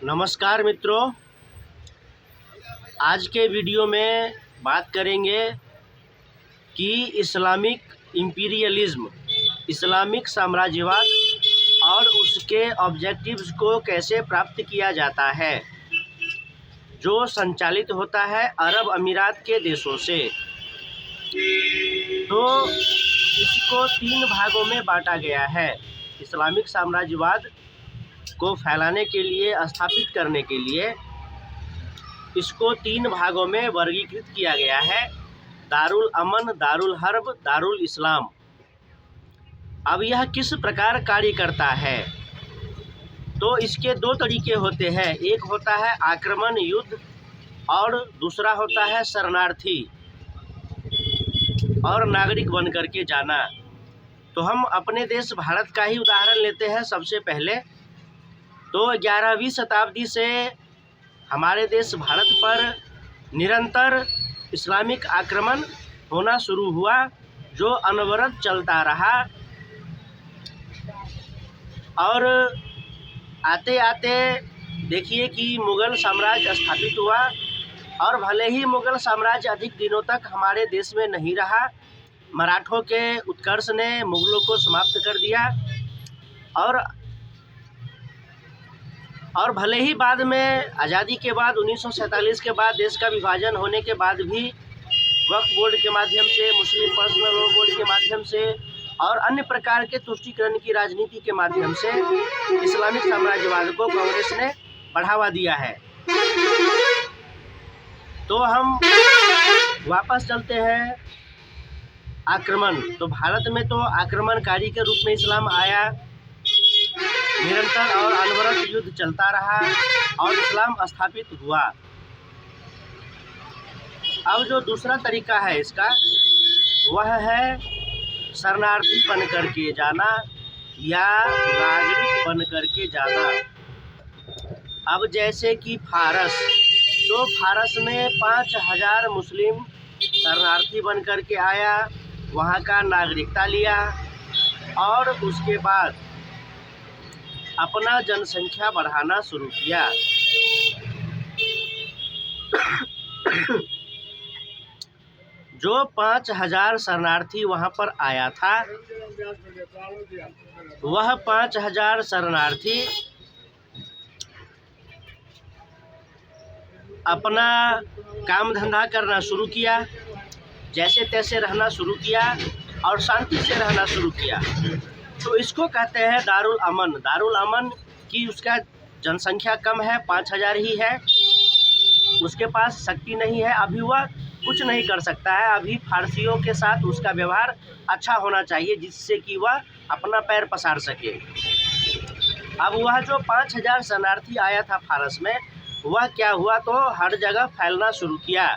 नमस्कार मित्रों, आज के वीडियो में बात करेंगे कि इस्लामिक इम्पीरियलिज्म, इस्लामिक साम्राज्यवाद और उसके ऑब्जेक्टिव्स को कैसे प्राप्त किया जाता है, जो संचालित होता है अरब अमीरात के देशों से। तो इसको 3 भागों में बांटा गया है। इस्लामिक साम्राज्यवाद को फैलाने के लिए, स्थापित करने के लिए इसको 3 भागों में वर्गीकृत किया गया है: दारुल अमन, दारुल हर्ब, दारुल इस्लाम। अब यह किस प्रकार कार्य करता है? तो इसके 2 तरीके होते हैं। एक होता है आक्रमण, युद्ध, और दूसरा होता है शरणार्थी और नागरिक बन करके जाना। तो हम अपने देश भारत का ही उदाहरण लेते हैं। सबसे पहले तो 11वीं शताब्दी से हमारे देश भारत पर निरंतर इस्लामिक आक्रमण होना शुरू हुआ, जो अनवरत चलता रहा। और आते आते देखिए कि मुग़ल साम्राज्य स्थापित हुआ, और भले ही मुग़ल साम्राज्य अधिक दिनों तक हमारे देश में नहीं रहा, मराठों के उत्कर्ष ने मुग़लों को समाप्त कर दिया। और भले ही बाद में आज़ादी के बाद 1947 के बाद देश का विभाजन होने के बाद भी वक्फ बोर्ड के माध्यम से, मुस्लिम पर्सनल लॉ बोर्ड के माध्यम से और अन्य प्रकार के तुष्टीकरण की राजनीति के माध्यम से इस्लामिक साम्राज्यवाद को कांग्रेस ने बढ़ावा दिया है। तो हम वापस चलते हैं आक्रमण। तो भारत में तो आक्रमणकारी के रूप में इस्लाम आया, निरंतर और अनवरत युद्ध चलता रहा और इस्लाम स्थापित हुआ। अब जो दूसरा तरीका है इसका, वह है शरणार्थी बन करके जाना या नागरिक बन करके जाना। अब जैसे कि फारस, तो फारस में 5000 मुस्लिम शरणार्थी बन करके आया, वहाँ का नागरिकता लिया और उसके बाद अपना जनसंख्या बढ़ाना शुरू किया। जो 5000 शरणार्थी वहाँ पर आया था, वह 5000 शरणार्थी अपना काम धंधा करना शुरू किया, जैसे तैसे रहना शुरू किया और शांति से रहना शुरू किया। तो इसको कहते हैं दारुल अमन। दारुल अमन की उसका जनसंख्या कम है, 5000 ही है, उसके पास शक्ति नहीं है, अभी वह कुछ नहीं कर सकता है। अभी फारसियों के साथ उसका व्यवहार अच्छा होना चाहिए, जिससे कि वह अपना पैर पसार सके। अब वह जो 5000 शरणार्थी आया था फारस में, वह क्या हुआ, तो हर जगह फैलना शुरू किया।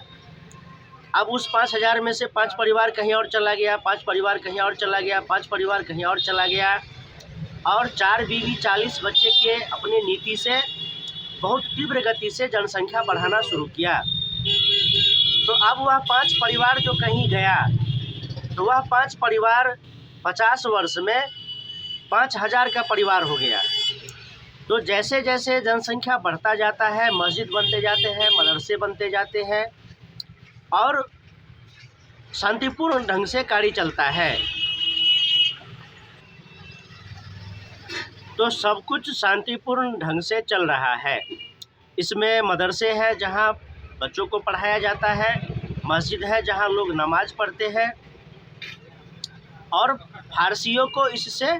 अब उस 5000 में से 5 परिवार कहीं और चला गया, 5 परिवार कहीं और चला गया, 5 परिवार कहीं और चला गया, और 4 बीवी 40 बच्चे के अपनी नीति से बहुत तीव्र गति से जनसंख्या बढ़ाना शुरू किया। तो अब वह 5 परिवार जो कहीं गया, तो वह 5 परिवार 50 वर्ष में 5000 का परिवार हो गया। तो जैसे जैसे जनसंख्या बढ़ता जाता है, मस्जिद बनते जाते हैं, मदरसे बनते जाते हैं और शांतिपूर्ण ढंग से कार्य चलता है। तो सब कुछ शांतिपूर्ण ढंग से चल रहा है। इसमें मदरसे हैं जहाँ बच्चों को पढ़ाया जाता है, मस्जिद है जहाँ लोग नमाज पढ़ते हैं, और फारसियों को इससे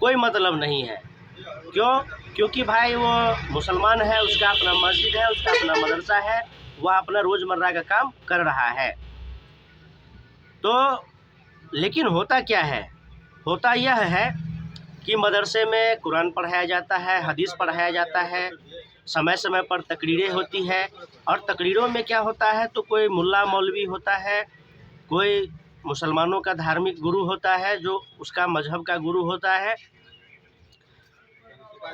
कोई मतलब नहीं है। क्योंकि भाई वो मुसलमान है, उसका अपना मस्जिद है, उसका अपना मदरसा है, वह अपना रोज़मर्रा का काम कर रहा है। तो लेकिन होता क्या है? होता यह है कि मदरसे में कुरान पढ़ाया जाता है, हदीस पढ़ाया जाता है, समय समय पर तकरीरें होती है, और तकरीरों में क्या होता है, तो कोई मुल्ला मौलवी होता है, कोई मुसलमानों का धार्मिक गुरु होता है, जो उसका मजहब का गुरु होता है,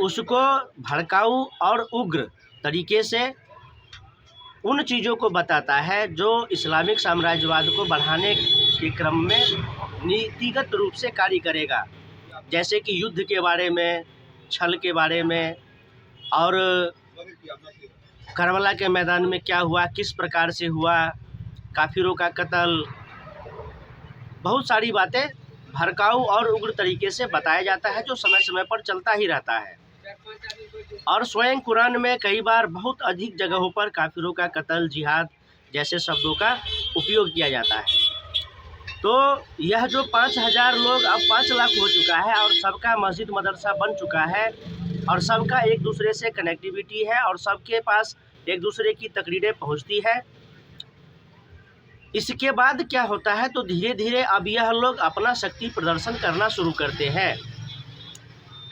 उसको भड़काऊ और उग्र तरीके से उन चीज़ों को बताता है जो इस्लामिक साम्राज्यवाद को बढ़ाने के क्रम में नीतिगत रूप से कार्य करेगा। जैसे कि युद्ध के बारे में, छल के बारे में, और करबला के मैदान में क्या हुआ, किस प्रकार से हुआ, काफिरों का कत्ल, बहुत सारी बातें भड़काऊ और उग्र तरीके से बताया जाता है, जो समय समय पर चलता ही रहता है। और स्वयं कुरान में कई बार बहुत अधिक जगहों पर काफिरों का कत्ल, जिहाद जैसे शब्दों का उपयोग किया जाता है। तो यह जो 5,000 लोग अब 5 लाख हो चुका है और सबका मस्जिद मदरसा बन चुका है और सबका एक दूसरे से कनेक्टिविटी है और सबके पास एक दूसरे की तकरीरें पहुंचती है। इसके बाद क्या होता है, तो धीरे धीरे अब यह लोग अपना शक्ति प्रदर्शन करना शुरू करते हैं।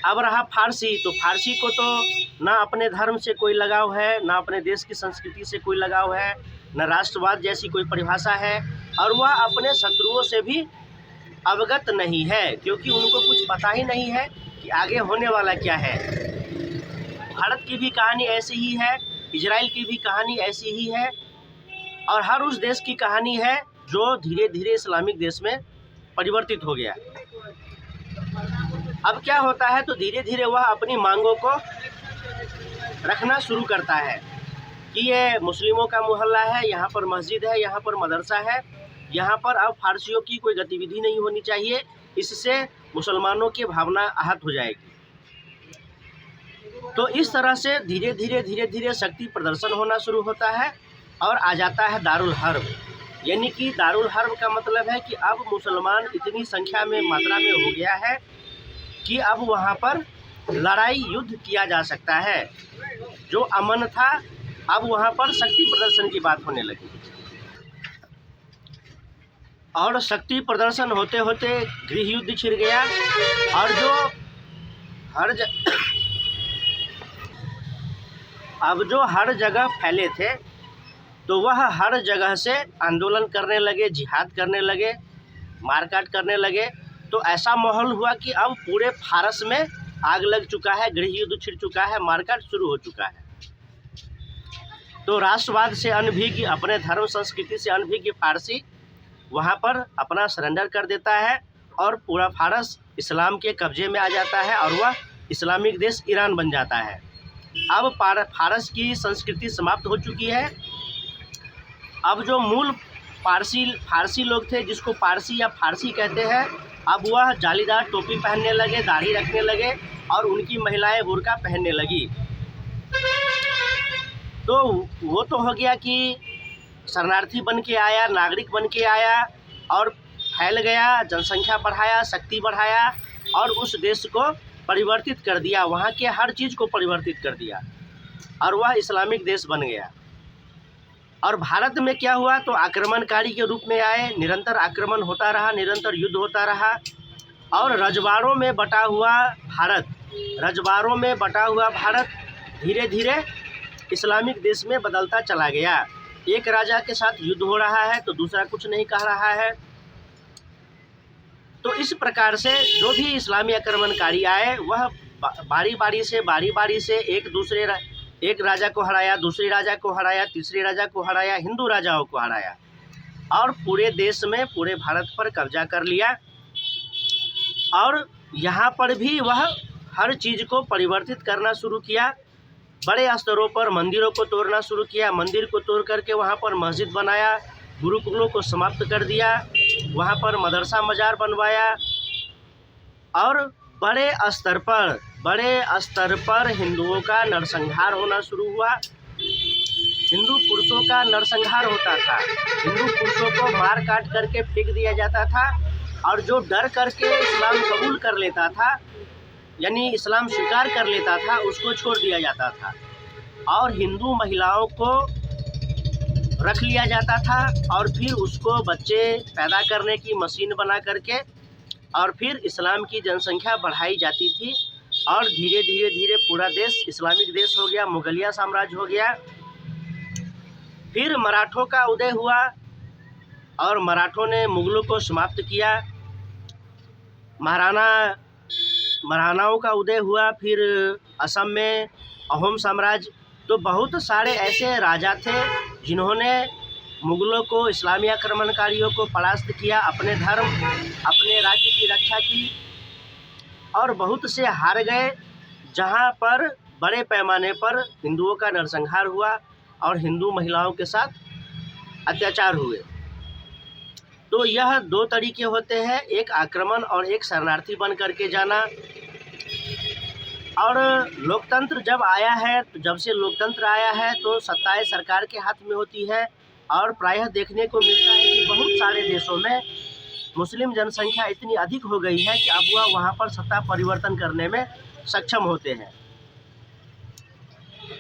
अब रहा फारसी, तो फारसी को तो ना अपने धर्म से कोई लगाव है, ना अपने देश की संस्कृति से कोई लगाव है, न राष्ट्रवाद जैसी कोई परिभाषा है, और वह अपने शत्रुओं से भी अवगत नहीं है, क्योंकि उनको कुछ पता ही नहीं है कि आगे होने वाला क्या है। भारत की भी कहानी ऐसी ही है, इजराइल की भी कहानी ऐसी ही है, और हर उस देश की कहानी है जो धीरे धीरे इस्लामिक देश में परिवर्तित हो गया। अब क्या होता है, तो धीरे धीरे वह अपनी मांगों को रखना शुरू करता है कि ये मुस्लिमों का मोहल्ला है, यहाँ पर मस्जिद है, यहाँ पर मदरसा है, यहाँ पर अब फारसियों की कोई गतिविधि नहीं होनी चाहिए, इससे मुसलमानों की भावना आहत हो जाएगी। तो इस तरह से धीरे धीरे शक्ति प्रदर्शन होना शुरू होता है और आ जाता है दारुल हर्ब। यानी कि दारुल हर्ब का मतलब है कि अब मुसलमान इतनी संख्या में, मात्रा में हो गया है कि अब वहाँ पर लड़ाई युद्ध किया जा सकता है। जो अमन था, अब वहाँ पर शक्ति प्रदर्शन की बात होने लगी, और शक्ति प्रदर्शन होते होते गृह युद्ध छिड़ गया। और जो हर जगह फैले थे, तो वह हर जगह से आंदोलन करने लगे, जिहाद करने लगे, मारकाट करने लगे। तो ऐसा माहौल हुआ कि अब पूरे फारस में आग लग चुका है, गृह युद्ध छिड़ चुका है, मारकाट शुरू हो चुका है। तो राष्ट्रवाद से अनभिज्ञ, अपने धर्म संस्कृति से अनभिज्ञ फारसी वहाँ पर अपना सरेंडर कर देता है और पूरा फारस इस्लाम के कब्जे में आ जाता है और वह इस्लामिक देश ईरान बन जाता है। अब फारस की संस्कृति समाप्त हो चुकी है। अब जो मूल फारसी लोग थे, जिसको पारसी या फारसी कहते हैं, अब वह जालीदार टोपी पहनने लगे, दाढ़ी रखने लगे और उनकी महिलाएं बुर्का पहनने लगी। तो वो तो हो गया कि शरणार्थी बन के आया, नागरिक बन के आया और फैल गया, जनसंख्या बढ़ाया, शक्ति बढ़ाया और उस देश को परिवर्तित कर दिया, वहाँ के हर चीज़ को परिवर्तित कर दिया और वह इस्लामिक देश बन गया। और भारत में क्या हुआ, तो आक्रमणकारी के रूप में आए, निरंतर आक्रमण होता रहा, निरंतर युद्ध होता रहा और रजवाड़ों में बटा हुआ भारत धीरे धीरे इस्लामिक देश में बदलता चला गया। एक राजा के साथ युद्ध हो रहा है तो दूसरा कुछ नहीं कह रहा है। तो इस प्रकार से जो भी इस्लामी आक्रमणकारी आए, वह बारी बारी से एक राजा को हराया, दूसरे राजा को हराया, तीसरे राजा को हराया, हिंदू राजाओं को हराया और पूरे देश में, पूरे भारत पर कब्जा कर लिया। और यहाँ पर भी वह हर चीज़ को परिवर्तित करना शुरू किया। बड़े स्तरों पर मंदिरों को तोड़ना शुरू किया, मंदिर को तोड़ करके वहाँ पर मस्जिद बनाया, गुरुकुलों को समाप्त कर दिया, वहाँ पर मदरसा मजार बनवाया और बड़े स्तर पर हिंदुओं का नरसंहार होना शुरू हुआ। हिंदू पुरुषों का नरसंहार होता था, हिंदू पुरुषों को मार काट करके फेंक दिया जाता था और जो डर करके इस्लाम कबूल कर लेता था, यानी इस्लाम स्वीकार कर लेता था, उसको छोड़ दिया जाता था और हिंदू महिलाओं को रख लिया जाता था और फिर उसको बच्चे पैदा करने की मशीन बना करके और फिर इस्लाम की जनसंख्या बढ़ाई जाती थी और धीरे धीरे पूरा देश इस्लामिक देश हो गया, मुगलिया साम्राज्य हो गया। फिर मराठों का उदय हुआ और मराठों ने मुगलों को समाप्त किया। महाराणाओं का उदय हुआ, फिर असम में अहोम साम्राज्य। तो बहुत सारे ऐसे राजा थे जिन्होंने मुगलों को, इस्लामी आक्रमणकारियों को परास्त किया, अपने धर्म, अपने राज्य की रक्षा की और बहुत से हार गए। जहाँ पर बड़े पैमाने पर हिंदुओं का नरसंहार हुआ और हिंदू महिलाओं के साथ अत्याचार हुए। तो यह दो तरीके होते हैं, एक आक्रमण और एक शरणार्थी बन करके जाना। और लोकतंत्र जब आया है, तो जब से लोकतंत्र आया है तो सत्ताएं सरकार के हाथ में होती है और प्रायः देखने को मिलता है कि बहुत सारे देशों में मुस्लिम जनसंख्या इतनी अधिक हो गई है कि अब वह वहाँ पर सत्ता परिवर्तन करने में सक्षम होते हैं।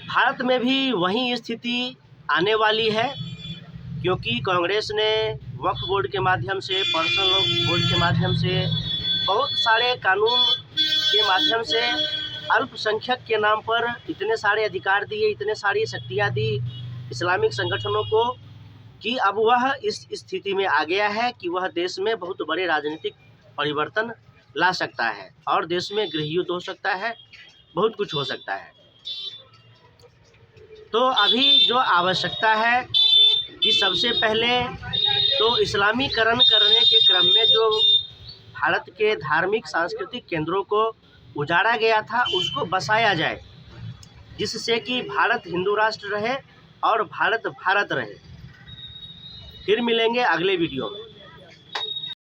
भारत में भी वही स्थिति आने वाली है, क्योंकि कांग्रेस ने वक्फ बोर्ड के माध्यम से, पर्सनल लॉ बोर्ड के माध्यम से, बहुत सारे कानून के माध्यम से अल्पसंख्यक के नाम पर इतने सारे अधिकार दिए, इतने सारी शक्तियाँ दी इस्लामिक संगठनों को कि अब वह इस स्थिति में आ गया है कि वह देश में बहुत बड़े राजनीतिक परिवर्तन ला सकता है और देश में गृह युद्ध हो सकता है, बहुत कुछ हो सकता है। तो अभी जो आवश्यकता है कि सबसे पहले तो इस्लामीकरण करने के क्रम में जो भारत के धार्मिक सांस्कृतिक केंद्रों को उजाड़ा गया था उसको बसाया जाए, जिससे कि भारत हिंदू राष्ट्र रहे और भारत भारत रहे। फिर मिलेंगे अगले वीडियो में।